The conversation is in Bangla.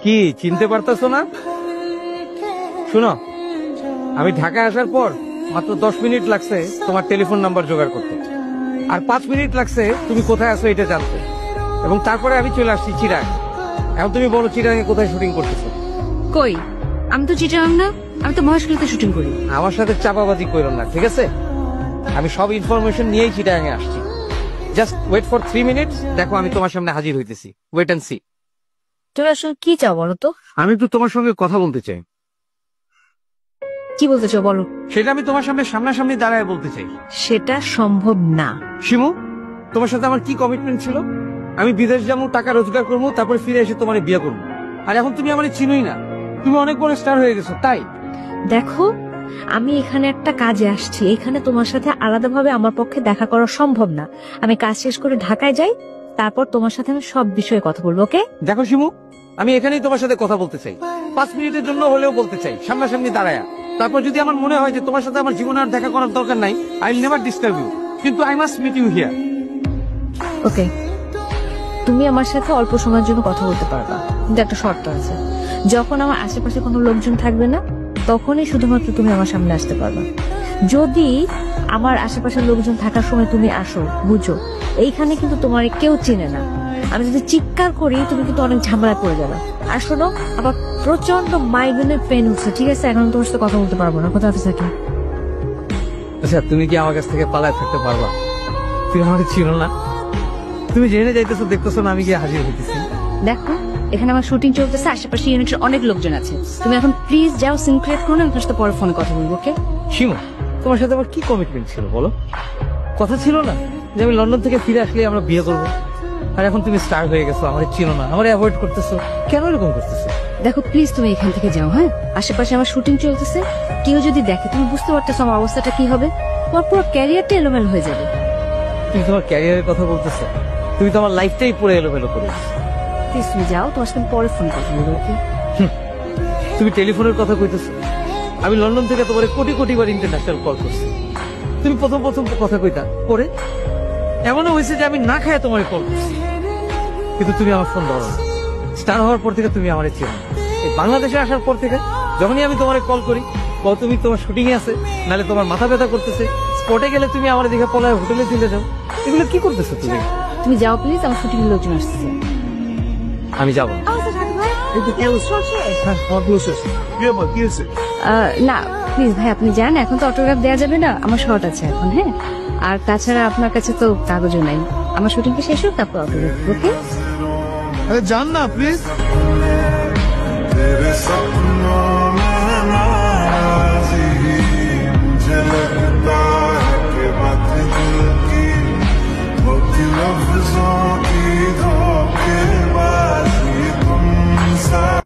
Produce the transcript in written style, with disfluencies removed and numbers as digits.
কি চিনতে পারতেছো না? শুনো, আমি ঢাকায় আসার পর মাত্র 10 মিনিট লাগছে তোমার টেলিফোন নাম্বার জোগাড় করতে, আর 5 মিনিট লাগছে তুমি কোথায় আছো এটা জানতে, এবং তারপরে আমি চলে আসছি চিরাং। এখন তুমি বলো চিরাঙে কোথায় শুটিং করতেছো? কই, আমি তো চিটাগাং না, আমি তো মহেশখালীতে শুটিং করি। আমার সাথে চাপাবাজি করো না, ঠিক আছে? আমি সব ইনফরমেশন নিয়েই চিটাগাঙে আসছি। জাস্ট ওয়েট ফর 3 মিনিটস, দেখো আমি তোমার সামনে হাজির হইতেছি। Wait and see. তুমি আসলে কি চাও বলো তো? আমি একটু তোমার সঙ্গে কথা বলতে চাই। কি বলতে চাও বলো? সেটা আমি তোমার সামনে সামনাসামনি দাঁড়ায় বলতে চাই। সেটা সম্ভব না। শিমু, তোমার সাথে আমার কি কমিটমেন্ট ছিল? আমি বিদেশ যাবো, টাকা রোজগার করবো, তারপরে ফিরে এসে তোমার বিয়ে করবো। আর এখন তুমি আমার চিনোই না, তুমি অনেক বড় স্টার হয়ে গেছো। তাই দেখো, আমি এখানে একটা কাজে আসছি, এখানে তোমার সাথে আলাদাভাবে আমার পক্ষে দেখা করা সম্ভব না। আমি কাজ শেষ করে ঢাকায় যাই, তারপর তোমার সাথে আমি সব বিষয়ে কথা বলবো। ওকে? দেখো শিমু, আমি এখানেই তোমার সাথে কথা বলতে চাই, 5 মিনিটের জন্য হলেও বলতে চাই, সামনাসামনি দাঁড়ায়া। তারপর যদি আমার মনে হয় যে তোমার সাথে আমার জীবনে আর দেখা করার দরকার নাই, I will never disturb you, কিন্তু I must meet you here. Okay, তুমি আমার সাথে অল্প সময়ের জন্য কথা বলতে পারবা, কিন্তু একটা শর্ত আছে। যখন আমার আশেপাশে কোনো লোকজন থাকবে না, তখনই শুধুমাত্র তুমি আমার সামনে আসতে পারবা। যদি আমার আশেপাশের লোকজন থাকার সময় তুমি আসো, বুঝো এইখানে কিন্তু তোমার কেউ চিনে না। আমি যদি চিৎকার করি তুমি কিন্তু অনেক ঝামেলায় পড়ে যাবে। আর শোনো, আবার প্রচন্ড মাইগ্রেনের পেন হচ্ছে, ঠিক আছে? এখন তোমার সাথে কথা বলতে পারবো না। কোথায় থাকি? আচ্ছা, তুমি কি আমার কাছ থেকে পালায় থাকতে পারবা? তুমি আমাকে চিনো না, তুমি জেনে যাইতেছো, দেখতেছো না আমি গিয়ে হাজির হইতেছি। দেখো, এখানে আমার শুটিং চলতেছে, আশেপাশে ইউনিটের অনেক লোকজন আছে। তুমি এখন প্লিজ যাও, সিন ক্রিয়েট করো না, আমি তোমার সাথে পরে ফোনে কথা বলবো। ওকে? শিমু, তোমার সাথে আমার কি কমিটমেন্ট ছিল বলো? কথা ছিল না যে আমি লন্ডন থেকে ফিরে আসলে আমরা বিয়ে করবো? আর এখন তুমি স্টার হয়ে গেছো, আমার চিনো না, আমার অ্যাভয়েড করতেছো, কেন এরকম করতেছো? দেখো প্লিজ, তুমি এখান থেকে যাও। হ্যাঁ, আশেপাশে আমার শুটিং চলতেছে, কেউ যদি দেখে, তুমি বুঝতে পারতেছো আমার অবস্থাটা কি হবে। তোমার পুরো ক্যারিয়ারটা এলোমেলো হয়ে যাবে। তুমি তোমার ক্যারিয়ারের কথা বলতেছো? তুমি তো আমার লাইফটাই পুরো এলোমেলো করে দিচ্ছ। প্লিজ তুমি যাও, তোমার সাথে পরে ফোন কথা বলবো। ওকে? তুমি টেলিফোনের কথা কইতেছো? আমি লন্ডন থেকে তোমার কোটি কোটি বার ইন্টারন্যাশনাল কল করছি, তুমি প্রথম প্রথম কথা কইতা, পরে এমনও হয়েছে যে আমি না খায় তোমার কল করছি, কিন্তু তুমি আমার ফোন ধরো না। স্টার হওয়ার পর থেকে তুমি আমার চেনো। এই বাংলাদেশে আসার পর থেকে যখনই আমি তোমার কল করি, তুমি তোমার শুটিং এ আছে, নাহলে তোমার মাথা ব্যথা করতেছে, স্পটে গেলে তুমি আমার দিকে পলায় হোটেলে চলে যাও। এগুলো কি করতেছো তুমি? তুমি যাও প্লিজ, আমার শুটিং এর লোকজন আসছে। আমি যাবো না। না প্লিজ ভাই, আপনি যান, এখন তো অটোগ্রাফ দেওয়া যাবে না, আমার শর্ট আছে এখন। হ্যাঁ, আর তাছাড়া আপনার কাছে তো কাগজও নাই। আমার শুটিংটা শেষ হোক, তারপর অটোগ্রাফ। ওকে? আরে যান না প্লিজ।